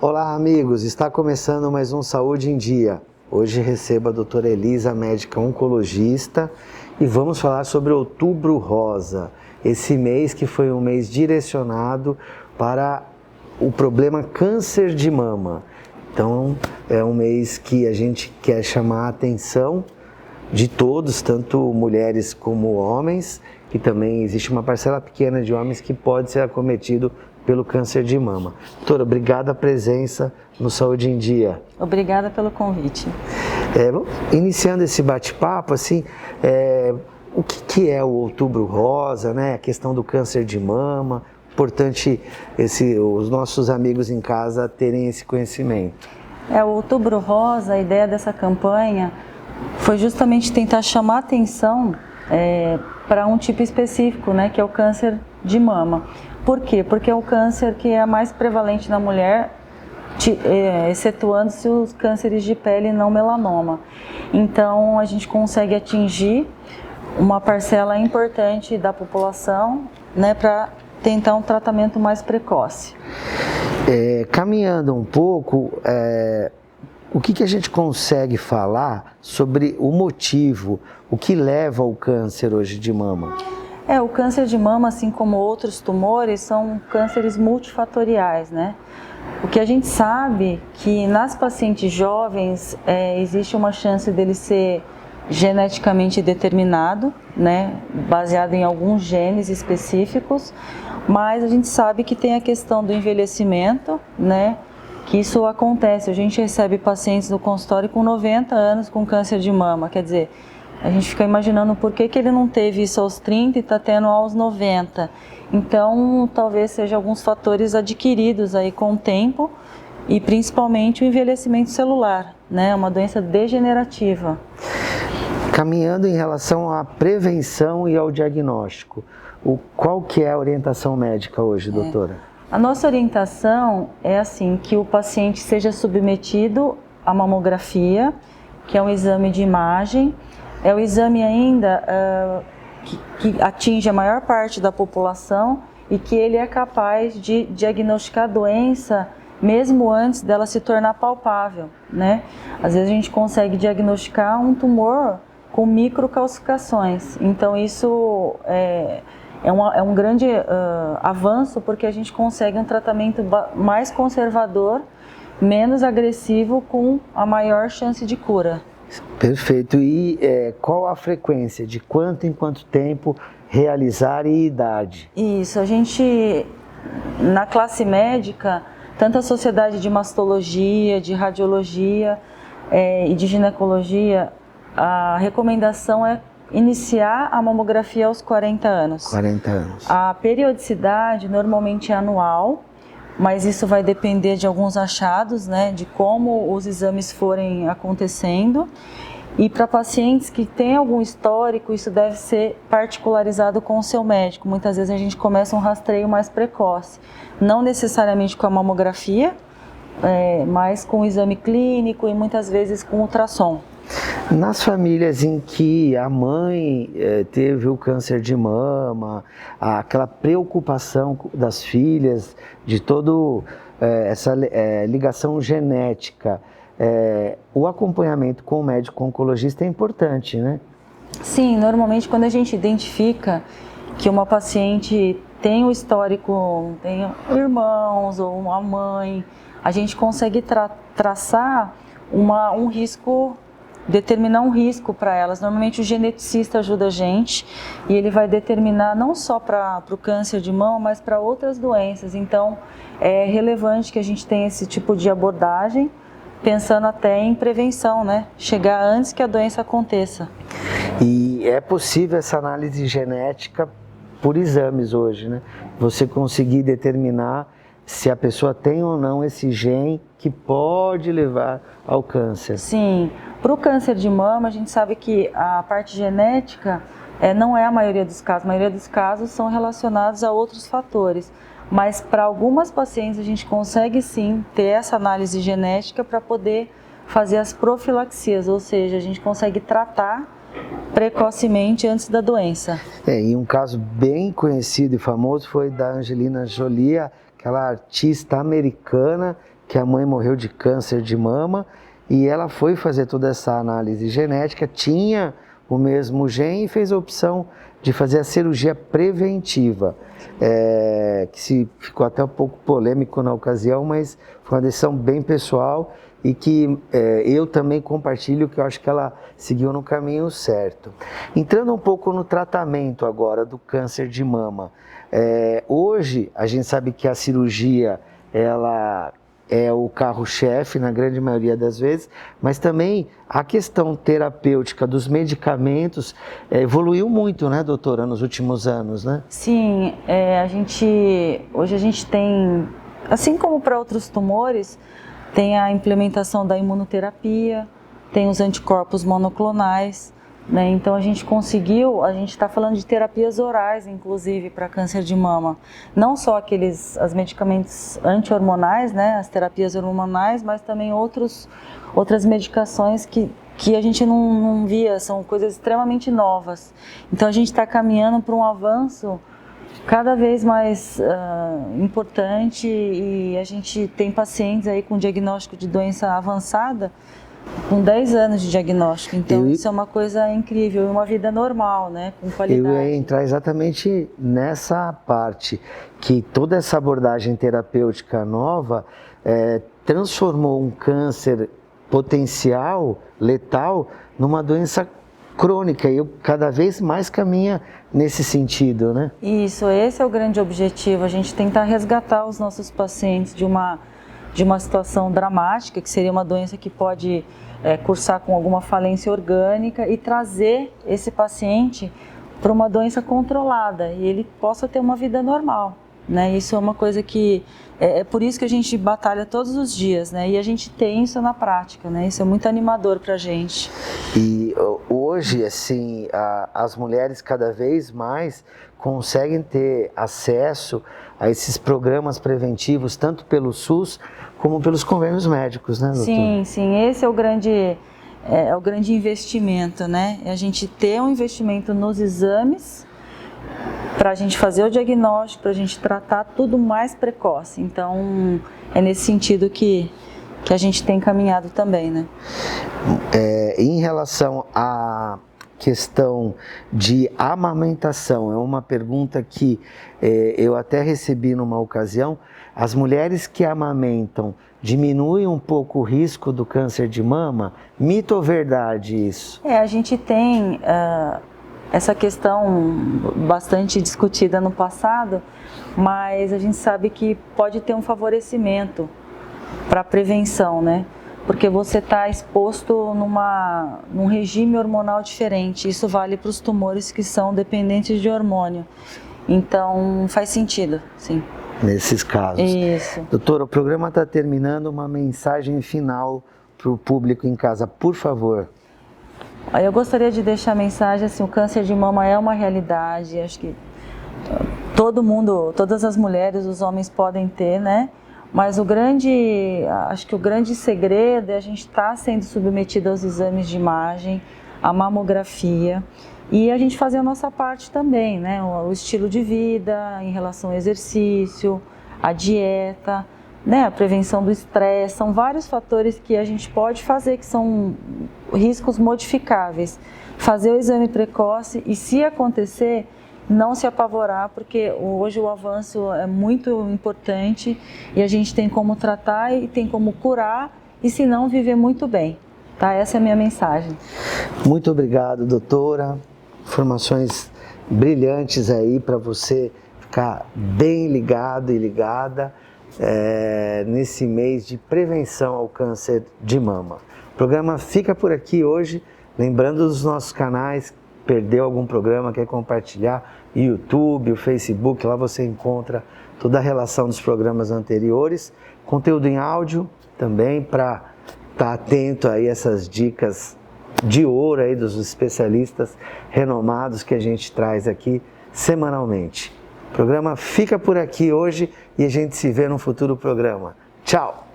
Olá amigos, está começando mais um Saúde em Dia. Hoje recebo a doutora Elisa, médica oncologista, e vamos falar sobre Outubro Rosa, esse mês que foi um mês direcionado para o problema câncer de mama. Então é um mês que a gente quer chamar a atenção de todos, tanto mulheres como homens, que também existe uma parcela pequena de homens que pode ser acometido pelo câncer de mama. Doutora, obrigada a presença no Saúde em Dia. Obrigada pelo convite. Iniciando esse bate-papo, o que é o Outubro Rosa, né? A questão do câncer de mama, importante os nossos amigos em casa terem esse conhecimento. O Outubro Rosa, a ideia dessa campanha foi justamente tentar chamar atenção para um tipo específico, né, que é o câncer de mama. Por quê? Porque é o câncer que é mais prevalente na mulher, excetuando-se os cânceres de pele não melanoma. Então, a gente consegue atingir uma parcela importante da população, né, para tentar um tratamento mais precoce. Caminhando um pouco, o que a gente consegue falar sobre o motivo, o que leva ao câncer hoje de mama? O câncer de mama, assim como outros tumores, são cânceres multifatoriais, né? O que a gente sabe que nas pacientes jovens existe uma chance dele ser geneticamente determinado, né? Baseado em alguns genes específicos, mas a gente sabe que tem a questão do envelhecimento, né? Que isso acontece. A gente recebe pacientes no consultório com 90 anos com câncer de mama, quer dizer, a gente fica imaginando por que ele não teve isso aos 30 e está tendo aos 90. Então, talvez seja alguns fatores adquiridos aí com o tempo e principalmente o envelhecimento celular, né? Uma doença degenerativa. Caminhando em relação à prevenção e ao diagnóstico, qual que é a orientação médica hoje, doutora? A nossa orientação é assim, que o paciente seja submetido à mamografia, que é um exame de imagem. É o exame ainda que atinge a maior parte da população e que ele é capaz de diagnosticar a doença mesmo antes dela se tornar palpável, né? Às vezes a gente consegue diagnosticar um tumor com microcalcificações, então isso é um grande avanço, porque a gente consegue um tratamento mais conservador, menos agressivo, com a maior chance de cura. Perfeito. E qual a frequência? De quanto em quanto tempo realizar e idade? Isso, a gente, na classe médica, tanto a Sociedade de Mastologia, de Radiologia e de Ginecologia, a recomendação é iniciar a mamografia aos 40 anos. 40 anos. A periodicidade normalmente é anual, mas isso vai depender de alguns achados, né, de como os exames forem acontecendo. E para pacientes que têm algum histórico, isso deve ser particularizado com o seu médico. Muitas vezes a gente começa um rastreio mais precoce, não necessariamente com a mamografia, mas com o exame clínico e muitas vezes com ultrassom. Nas famílias em que a mãe teve o câncer de mama, aquela preocupação das filhas, de toda essa ligação genética, o acompanhamento com o médico oncologista é importante, né? Sim, normalmente quando a gente identifica que uma paciente tem o histórico, tem irmãos ou uma mãe, a gente consegue traçar um risco, determinar um risco para elas. Normalmente o geneticista ajuda a gente e ele vai determinar não só para o câncer de mama, mas para outras doenças. Então é relevante que a gente tenha esse tipo de abordagem, pensando até em prevenção, né? Chegar antes que a doença aconteça. E é possível essa análise genética por exames hoje, né? Você conseguir determinar se a pessoa tem ou não esse gene que pode levar ao câncer. Sim, para o câncer de mama a gente sabe que a parte genética não é a maioria dos casos. A maioria dos casos são relacionados a outros fatores. Mas para algumas pacientes a gente consegue sim ter essa análise genética para poder fazer as profilaxias, ou seja, a gente consegue tratar precocemente antes da doença. E um caso bem conhecido e famoso foi da Angelina Jolie, aquela artista americana que a mãe morreu de câncer de mama e ela foi fazer toda essa análise genética, tinha o mesmo gene e fez a opção de fazer a cirurgia preventiva, que ficou até um pouco polêmico na ocasião, mas foi uma decisão bem pessoal e que eu também compartilho, que eu acho que ela seguiu no caminho certo. Entrando um pouco no tratamento agora do câncer de mama, hoje a gente sabe que a cirurgia ela é o carro-chefe na grande maioria das vezes, mas também a questão terapêutica dos medicamentos evoluiu muito, né, doutora, nos últimos anos, né? Sim, hoje a gente tem, assim como para outros tumores, tem a implementação da imunoterapia, tem os anticorpos monoclonais, né? Então a gente está falando de terapias orais, inclusive, para câncer de mama. Não só os medicamentos anti-hormonais, né? As terapias hormonais, mas também outras medicações que a gente não via, são coisas extremamente novas. Então a gente está caminhando para um avanço cada vez mais importante e a gente tem pacientes aí com diagnóstico de doença avançada com 10 anos de diagnóstico, então isso é uma coisa incrível, uma vida normal, né, com qualidade. Eu ia entrar exatamente nessa parte, que toda essa abordagem terapêutica nova transformou um câncer potencial, letal, numa doença crônica, e cada vez mais caminha nesse sentido, né? Isso, esse é o grande objetivo, a gente tentar resgatar os nossos pacientes de uma situação dramática, que seria uma doença que pode cursar com alguma falência orgânica, e trazer esse paciente para uma doença controlada e ele possa ter uma vida normal, né? Isso é uma coisa que é por isso que a gente batalha todos os dias, né? E a gente tem isso na prática, né? Isso é muito animador para a gente. E hoje, assim, as mulheres cada vez mais conseguem ter acesso a esses programas preventivos, tanto pelo SUS como pelos convênios médicos, né, doutor? Sim, esse é o grande investimento, né? É a gente ter um investimento nos exames para a gente fazer o diagnóstico, para a gente tratar tudo mais precoce. Então, é nesse sentido que a gente tem caminhado também, né? Em relação à questão de amamentação, é uma pergunta que eu até recebi numa ocasião. As mulheres que amamentam diminuem um pouco o risco do câncer de mama? Mito ou verdade isso? A gente tem essa questão bastante discutida no passado, mas a gente sabe que pode ter um favorecimento para a prevenção, né? Porque você está exposto num regime hormonal diferente. Isso vale para os tumores que são dependentes de hormônio. Então, faz sentido, sim. Nesses casos. Isso. Doutora, o programa está terminando, uma mensagem final para o público em casa, por favor. Eu gostaria de deixar a mensagem assim, o câncer de mama é uma realidade, acho que todo mundo, todas as mulheres, os homens podem ter, né? Mas acho que o grande segredo é a gente estar sendo submetido aos exames de imagem, à mamografia, e a gente fazer a nossa parte também, né? O estilo de vida, em relação ao exercício, a dieta, né? A prevenção do estresse, são vários fatores que a gente pode fazer, que são riscos modificáveis. Fazer o exame precoce e, se acontecer, não se apavorar, porque hoje o avanço é muito importante e a gente tem como tratar e tem como curar e, se não, viver muito bem. Tá? Essa é a minha mensagem. Muito obrigado, doutora. Informações brilhantes aí para você ficar bem ligado e ligada nesse mês de prevenção ao câncer de mama. O programa fica por aqui hoje. Lembrando dos nossos canais, perdeu algum programa, quer compartilhar, YouTube, o Facebook, lá você encontra toda a relação dos programas anteriores, conteúdo em áudio também, para estar atento aí a essas dicas de ouro aí dos especialistas renomados que a gente traz aqui semanalmente. O programa fica por aqui hoje e a gente se vê no futuro programa. Tchau!